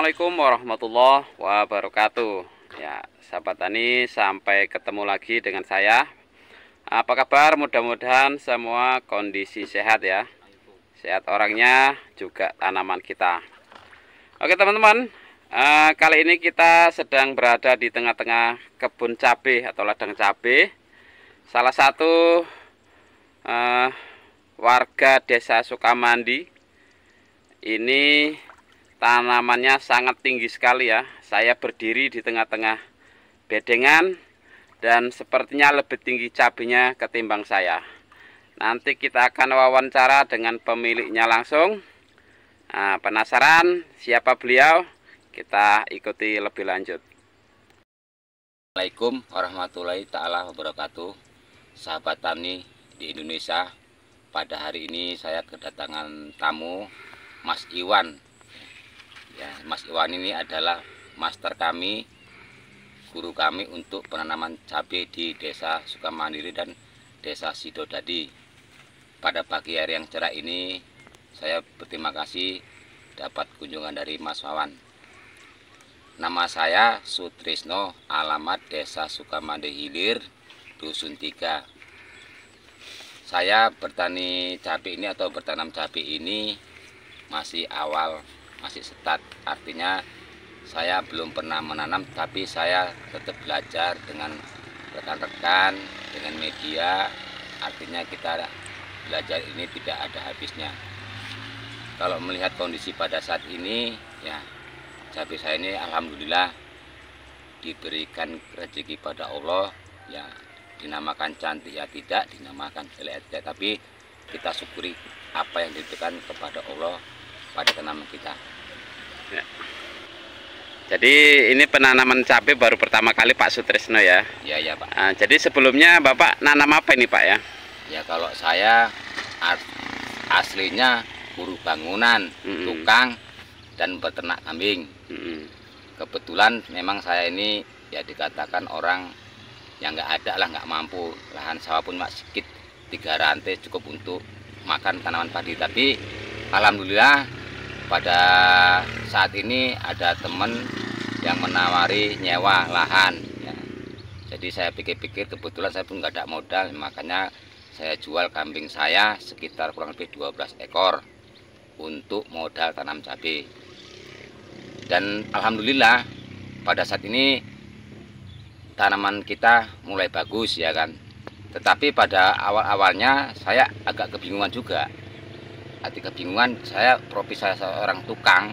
Assalamualaikum warahmatullahi wabarakatuh. Ya, sahabat tani, sampai ketemu lagi dengan saya. Apa kabar? Mudah-mudahan semua kondisi sehat ya. Sehat orangnya, juga tanaman kita. Oke teman-teman, kali ini kita sedang berada di tengah-tengah kebun cabai atau ladang cabai. Salah satu warga desa Sukamandi. Ini tanamannya sangat tinggi sekali ya. Saya berdiri di tengah-tengah bedengan dan sepertinya lebih tinggi cabenya ketimbang saya. Nanti kita akan wawancara dengan pemiliknya langsung. Nah, penasaran siapa beliau? Kita ikuti lebih lanjut. Assalamualaikum warahmatullahi ta'ala wabarakatuh. Sahabat tani di Indonesia, pada hari ini saya kedatangan tamu Mas Iwan. Ya, Mas Iwan ini adalah master kami, guru kami untuk penanaman cabai di Desa Sukamandiri dan Desa Sidodadi. Pada pagi hari yang cerah ini, saya berterima kasih dapat kunjungan dari Mas Wawan. Nama saya Sutrisno, alamat Desa Sukamandi Hilir, Dusun 3. Saya bertani cabai ini atau bertanam cabai ini masih awal, masih start. Artinya saya belum pernah menanam, tapi saya tetap belajar dengan rekan-rekan, dengan media. Artinya kita belajar ini tidak ada habisnya. Kalau melihat kondisi pada saat ini, ya cabai saya ini alhamdulillah diberikan rezeki pada Allah. Ya, dinamakan cantik ya tidak, dinamakan jelek tidak, tapi kita syukuri apa yang diberikan kepada Allah pada tanaman kita. Ya. Jadi ini penanaman cabai baru pertama kali Pak Sutrisno ya? Ya Pak. Nah, jadi sebelumnya Bapak nanam apa ini Pak ya? Ya kalau saya aslinya buruh bangunan, tukang dan peternak kambing. Kebetulan memang saya ini ya dikatakan orang yang nggak ada lah, nggak mampu. Lahan sawah pun mak sedikit, 3 rantai cukup untuk makan tanaman padi. Tapi alhamdulillah pada saat ini ada teman yang menawari nyewa lahan ya. Jadi saya pikir-pikir, kebetulan saya pun nggak ada modal, makanya saya jual kambing saya sekitar kurang lebih 12 ekor untuk modal tanam cabai. Dan alhamdulillah pada saat ini tanaman kita mulai bagus ya kan. Tetapi pada awal-awalnya saya agak kebingungan juga. Kebingungan, saya profesi saya seorang tukang,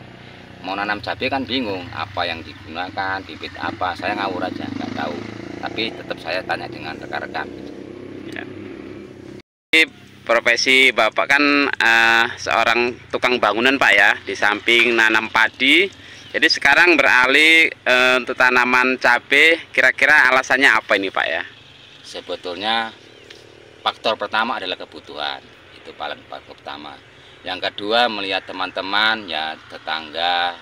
mau nanam cabai kan bingung apa yang digunakan, bibit apa, saya ngawur aja, nggak tahu. Tapi tetap saya tanya dengan rekan-rekan. Ya. Profesi Bapak kan seorang tukang bangunan Pak ya, di samping nanam padi. Jadi sekarang beralih untuk tanaman cabai, kira-kira alasannya apa ini Pak ya? Sebetulnya faktor pertama adalah kebutuhan, itu paling faktor pertama. Yang kedua, melihat teman-teman ya, tetangga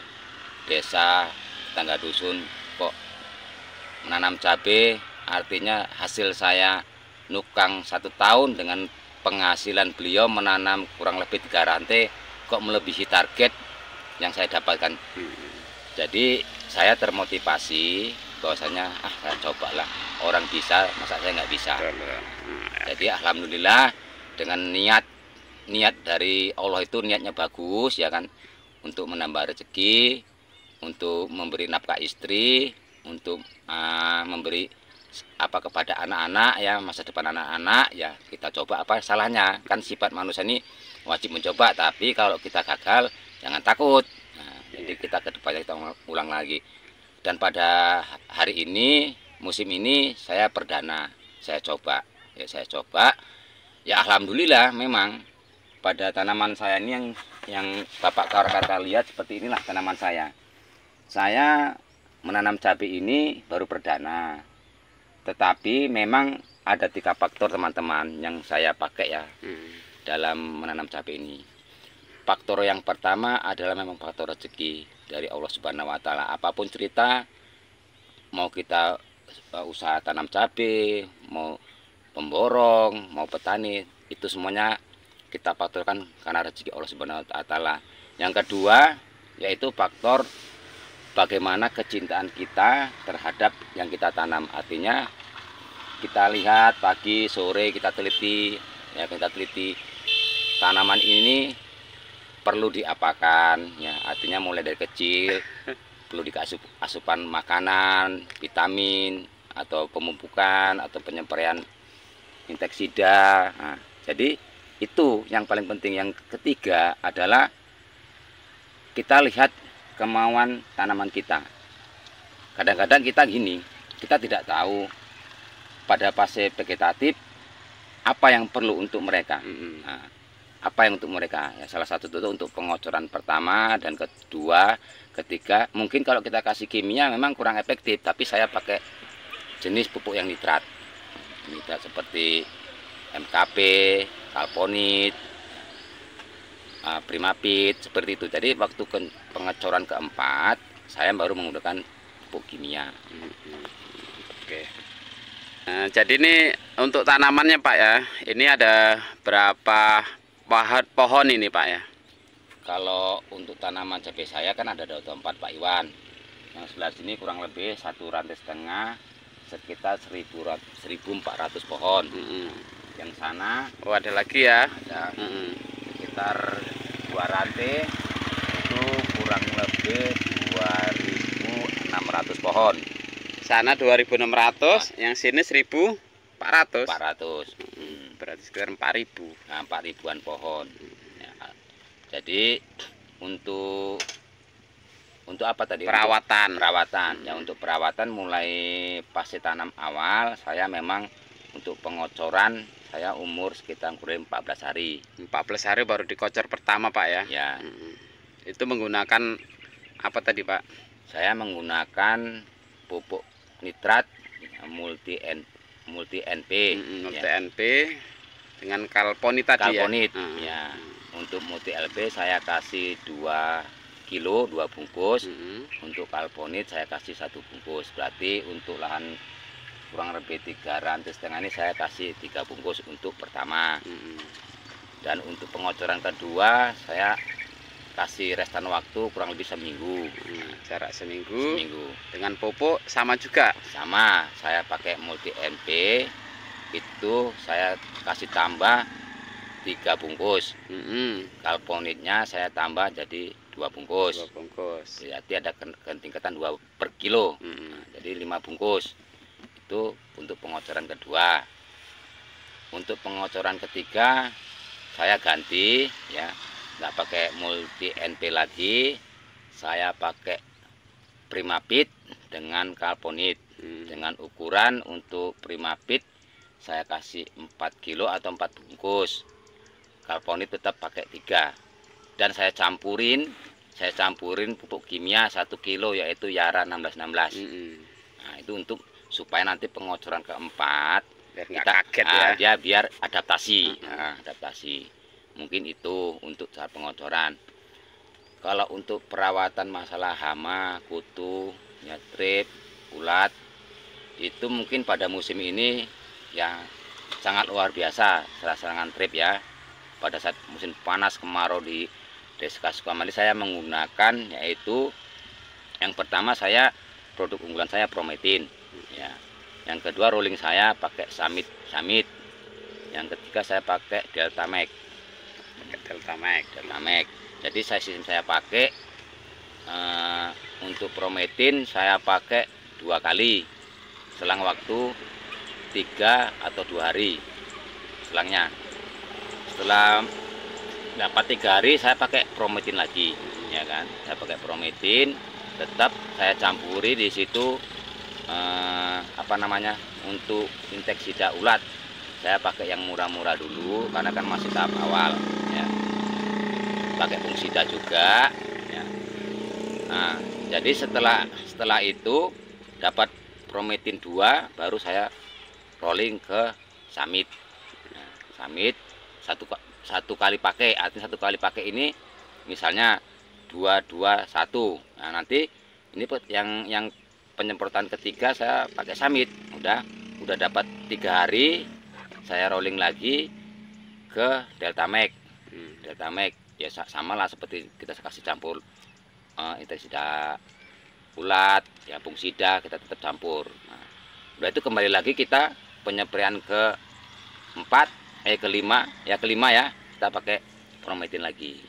desa, tetangga dusun kok menanam cabai. Artinya hasil saya nukang 1 tahun dengan penghasilan beliau menanam kurang lebih 3 rantai kok melebihi target yang saya dapatkan. Jadi saya termotivasi bahwasanya saya cobalah, orang bisa masa saya nggak bisa. Jadi alhamdulillah dengan niat dari Allah itu niatnya bagus ya kan, untuk menambah rezeki, untuk memberi nafkah istri, untuk memberi apa kepada anak-anak ya, masa depan anak-anak ya. Kita coba, apa salahnya, kan sifat manusia ini wajib mencoba. Tapi kalau kita gagal jangan takut. Nah, jadi kita kedepannya kita ulang lagi. Dan pada hari ini, musim ini saya perdana saya coba ya alhamdulillah. Memang pada tanaman saya ini yang Bapak kata lihat seperti inilah tanaman saya. Saya menanam cabai ini baru perdana. Tetapi memang ada 3 faktor teman-teman yang saya pakai ya dalam menanam cabai ini. Faktor yang pertama adalah memang faktor rezeki dari Allah Subhanahu wa Ta'ala. Apapun cerita, mau kita usaha tanam cabai, mau pemborong, mau petani, itu semuanya kita faktorkan karena rezeki Allah Subhanahu wa Ta'ala. Yang kedua yaitu faktor bagaimana kecintaan kita terhadap yang kita tanam. Artinya kita lihat pagi sore kita teliti, ya kita teliti tanaman ini perlu diapakan, ya artinya mulai dari kecil perlu dikasih asupan makanan, vitamin atau pemupukan atau penyempraian inseksida. Nah, jadi itu yang paling penting. Yang ketiga adalah kita lihat kemauan tanaman kita. Kadang-kadang kita gini, kita tidak tahu pada fase vegetatif apa yang perlu untuk mereka. Nah, apa yang untuk mereka? Ya, salah satu itu untuk pengocoran pertama dan kedua, ketiga. Mungkin kalau kita kasih kimia memang kurang efektif, tapi saya pakai jenis pupuk yang nitrat. Nitrat seperti MKP, Kalponit, Primapit, seperti itu. Jadi waktu pengecoran keempat saya baru menggunakan pupuk kimia. Oke. Nah, jadi ini untuk tanamannya Pak ya, ini ada berapa pohon ini Pak ya? Kalau untuk tanaman cabai saya kan ada 24 Pak Iwan. Yang sebelah sini kurang lebih 1,5 rantai, sekitar 1.400 pohon. Yang sana ada lagi ya, ada sekitar 2 rantai, itu kurang lebih 2.600 pohon. Sana 2.600, yang sini 1.400. 400. Berarti sekitar 4.000. Nah, 4.000-an pohon. Ya, jadi untuk apa tadi? Perawatan. Perawatan. Ya, untuk perawatan mulai fase tanam awal saya memang untuk pengocoran saya umur sekitar kurang 14 hari. 14 hari baru dikocor pertama Pak ya? Ya. Itu menggunakan apa tadi Pak? Saya menggunakan pupuk nitrat multi NP. Multi Ya. NP dengan Kalponit tadi. Kalponit, ya. Untuk multi LP saya kasih 2 kilo 2 bungkus. Untuk Kalponit saya kasih 1 bungkus. Berarti untuk lahan kurang lebih 3,5 rantai ini saya kasih 3 bungkus untuk pertama. Dan untuk pengocoran kedua saya kasih restan waktu kurang lebih seminggu. Jarak seminggu. Dengan pupuk sama juga? Sama, saya pakai multi NP. Itu saya kasih tambah 3 bungkus. Kalponitnya saya tambah jadi 2 bungkus. 2 bungkus. Berarti ada ketingkatan 2 per kilo. Jadi 5 bungkus. Itu untuk pengocoran kedua. Untuk pengocoran ketiga saya ganti, ya, nggak pakai multi NP lagi, saya pakai Primapit dengan Kalponit. Dengan ukuran untuk Primapit saya kasih 4 kilo atau 4 bungkus. Kalponit tetap pakai 3. Dan saya campurin pupuk kimia 1 kilo yaitu Yara 1616. Nah, itu untuk supaya nanti pengocoran keempat biar nggak kaget ya. Dia biar adaptasi. Adaptasi. Mungkin itu untuk saat pengocoran. Kalau untuk perawatan masalah hama, kutu, trip, ulat, itu mungkin pada musim ini ya sangat luar biasa serangan trip ya. Pada saat musim panas kemarau di Desa Sukamandi saya menggunakan yaitu yang pertama saya produk unggulan saya Prometin, ya. Yang kedua rolling saya pakai Samit. Yang ketiga saya pakai Deltamax. Jadi sistem saya pakai untuk Prometin saya pakai 2 kali selang waktu 3 atau 2 hari selangnya. Setelah dapat 3 hari saya pakai Prometin lagi, ya kan? Saya pakai Prometin, tetap saya campuri di situ untuk inseksida ulat. Saya pakai yang murah-murah dulu karena kan masih tahap awal, ya. Pakai fungsida juga, ya. Nah, jadi setelah itu dapat Prometin 2 baru saya rolling ke Samit. Nah, Samit satu kali pakai, artinya 1 kali pakai ini misalnya 2-2-1. Nah, nanti ini yang penyemprotan ketiga saya pakai Samit. Udah dapat 3 hari saya rolling lagi ke Deltamax. Deltamax ya sama lah seperti kita kasih campur inseksida ulat, ya fungsida kita tetap campur. Nah, udah itu kembali lagi kita penyepraian kelima ya kita pakai Prometin lagi.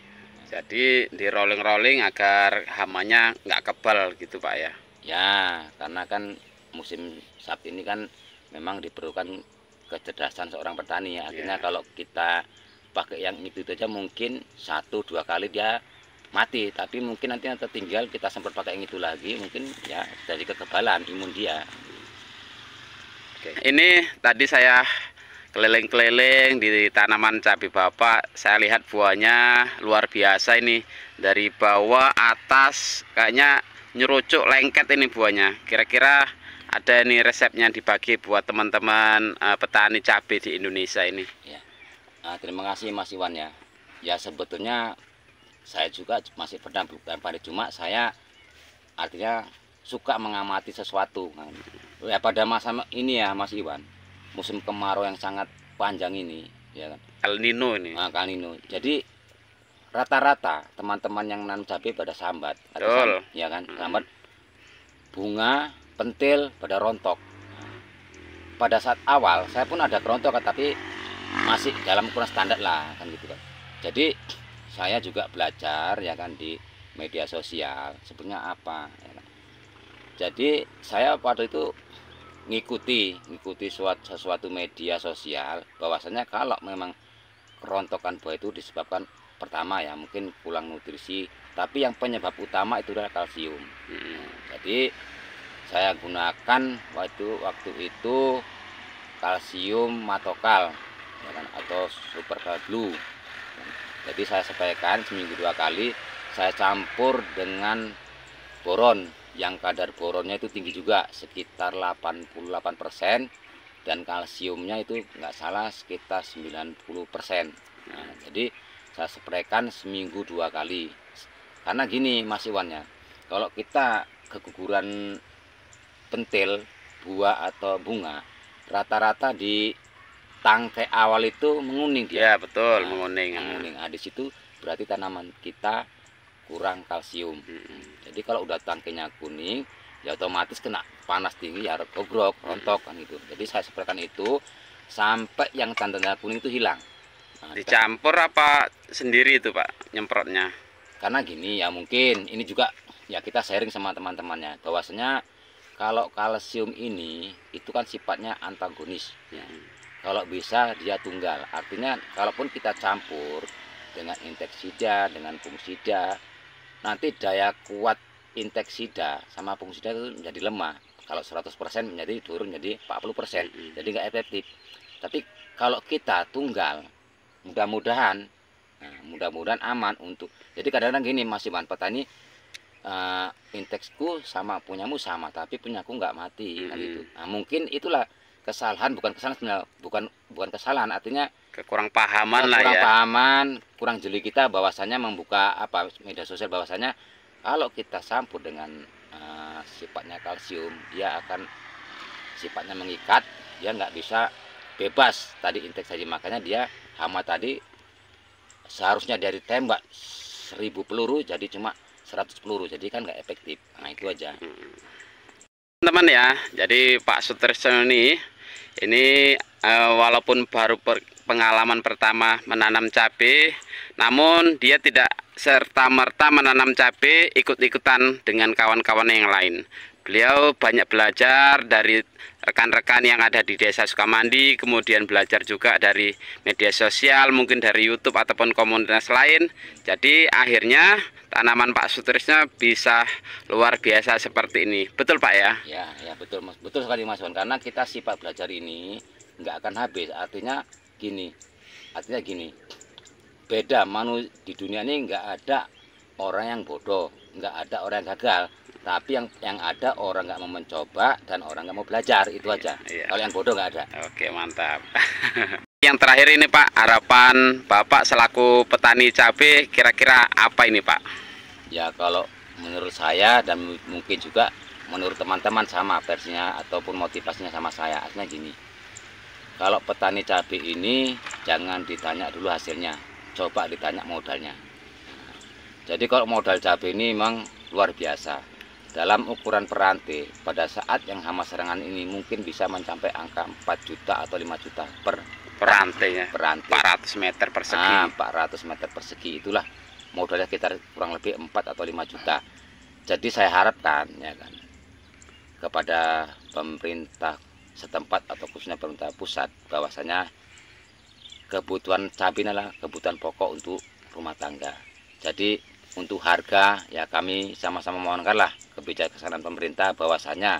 Jadi di rolling-rolling agar hamanya nggak kebal gitu Pak ya. Ya, karena kan musim sapi ini kan memang diperlukan kecerdasan seorang petani ya. Akhirnya kalau kita pakai yang itu aja mungkin 1-2 kali dia mati, tapi mungkin nanti yang tertinggal kita semprot pakai yang itu lagi, mungkin ya dari kekebalan imun dia. Oke. Ini tadi saya keliling-keliling di tanaman cabai Bapak, saya lihat buahnya luar biasa ini. Dari bawah atas kayaknya nyurucuk lengket ini buahnya. Kira-kira ada ini resepnya dibagi buat teman-teman petani cabai di Indonesia ini. Ya. Nah, terima kasih Mas Iwan ya. Ya sebetulnya saya juga masih pernah bukan pada, cuma saya artinya suka mengamati sesuatu. Nah, ya pada masa ini ya Mas Iwan, musim kemarau yang sangat panjang ini ya kan, El Nino ini. nah, El Nino. Jadi rata-rata teman-teman yang nanam cabai pada sambat, ya kan, sambat bunga pentil pada rontok. Pada saat awal saya pun ada kerontok tapi masih dalam ukuran standar lah kan gitu kan. Jadi saya juga belajar ya kan di media sosial sebenarnya apa ya kan. Jadi saya pada itu ngikuti sesuatu media sosial bahwasanya kalau memang kerontokan buah itu disebabkan pertama ya mungkin kurang nutrisi, tapi yang penyebab utama itu adalah kalsium. Jadi saya gunakan waktu itu kalsium matokal ya kan, atau super blue. Jadi saya sampaikan seminggu 2 kali, saya campur dengan boron yang kadar boronnya itu tinggi juga sekitar 88%, dan kalsiumnya itu nggak salah sekitar 90%. Nah, jadi saya spraykan seminggu 2 kali. Karena gini Mas Iwan ya, kalau kita keguguran pentil buah atau bunga, rata-rata di tangkai awal itu menguning dia. Ya betul, nah, menguning. Nah, di situ berarti tanaman kita kurang kalsium. Jadi kalau udah tangkainya kuning, ya otomatis kena panas tinggi ya gogrok, rontok kan itu. Jadi saya spraykan itu sampai yang tanda-tanda kuning itu hilang. Nah, dicampur apa sendiri itu Pak nyemprotnya? Karena gini ya, mungkin ini juga ya kita sharing sama teman-temannya bahwasanya kalau kalsium ini itu kan sifatnya antagonis ya. Kalau bisa dia tunggal, artinya kalaupun kita campur dengan inseksida, dengan fungisida, nanti daya kuat inseksida sama fungisida itu menjadi lemah. Kalau 100% menjadi turun menjadi 40%, jadi nggak efektif. Tapi kalau kita tunggal, mudah-mudahan aman untuk. Jadi kadang-kadang gini Mas Iwan, petani inteksku sama punyamu sama, tapi punyaku nggak mati kan gitu. Nah, mungkin itulah kesalahan, bukan kesalahan sebenarnya, bukan kesalahan, artinya kurang pahaman kurang jeli kita bahwasanya membuka media sosial bahwasanya kalau kita campur dengan sifatnya kalsium, dia akan sifatnya mengikat, dia nggak bisa bebas tadi inseksi. Makanya dia hama tadi seharusnya dari tembak 1000 peluru jadi cuma 100 peluru, jadi kan nggak efektif. Nah itu aja teman-teman ya. Jadi Pak Sutrisno ini walaupun baru pengalaman pertama menanam cabai, namun dia tidak serta-merta menanam cabai ikut-ikutan dengan kawan-kawan yang lain. Beliau banyak belajar dari rekan-rekan yang ada di Desa Sukamandi, kemudian belajar juga dari media sosial, mungkin dari YouTube ataupun komunitas lain. Jadi akhirnya tanaman Pak Sutrisno bisa luar biasa seperti ini. Betul Pak ya? Ya betul Mas, betul sekali Mas Wan. Karena kita sifat belajar ini nggak akan habis. Artinya gini, beda di dunia ini nggak ada orang yang bodoh, nggak ada orang yang gagal. Tapi yang ada orang nggak mau mencoba dan orang nggak mau belajar, itu aja. Kalau yang bodoh nggak ada. Oke, mantap. Yang terakhir ini Pak, harapan Bapak selaku petani cabai kira-kira apa ini Pak? Ya kalau menurut saya dan mungkin juga menurut teman-teman sama versinya ataupun motivasinya sama saya. Artinya gini, kalau petani cabai ini jangan ditanya dulu hasilnya, coba ditanya modalnya. Jadi kalau modal cabai ini memang luar biasa. dalam ukuran peranti pada saat yang hama serangan ini mungkin bisa mencapai angka 4 juta atau 5 juta per Perantainya peranti. 400 meter persegi. 400 meter persegi itulah modalnya sekitar kurang lebih 4 atau 5 juta. Jadi saya harapkan ya kan kepada pemerintah setempat atau khususnya pemerintah pusat bahwasanya kebutuhan cabai adalah kebutuhan pokok untuk rumah tangga. Jadi untuk harga ya kami sama-sama mohonkanlah kebijaksanaan pemerintah bahwasanya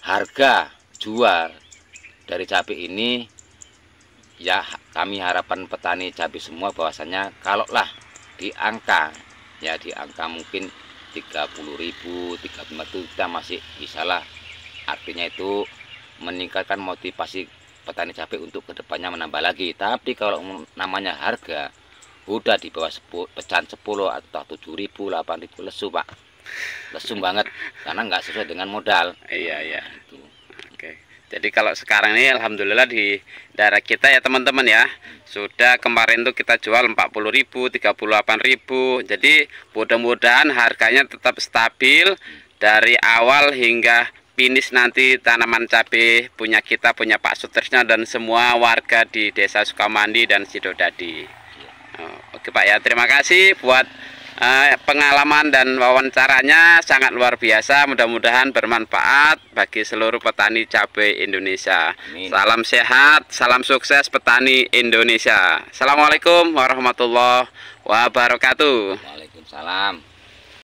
harga jual dari cabai ini ya kami harapan petani cabai semua bahwasanya kalaulah di angka mungkin 30.000 35.000 kita masih bisalah, artinya itu meningkatkan motivasi petani cabai untuk kedepannya menambah lagi. Tapi kalau namanya harga udah di bawah pecahan 10 atau 7.000 8.000 lesu Pak, lesu banget karena nggak sesuai dengan modal. Iya. Itu. Oke. Jadi kalau sekarang ini alhamdulillah di daerah kita ya teman-teman ya, sudah kemarin tuh kita jual 40.000 38.000. Jadi mudah-mudahan harganya tetap stabil dari awal hingga finish nanti tanaman cabai punya kita, punya Pak Sutrisno dan semua warga di Desa Sukamandi dan Sidodadi. Oke Pak ya, terima kasih buat pengalaman dan wawancaranya, sangat luar biasa. Mudah-mudahan bermanfaat bagi seluruh petani cabai Indonesia. Amin. Salam sehat, salam sukses petani Indonesia. Assalamualaikum warahmatullahi wabarakatuh. Waalaikumsalam.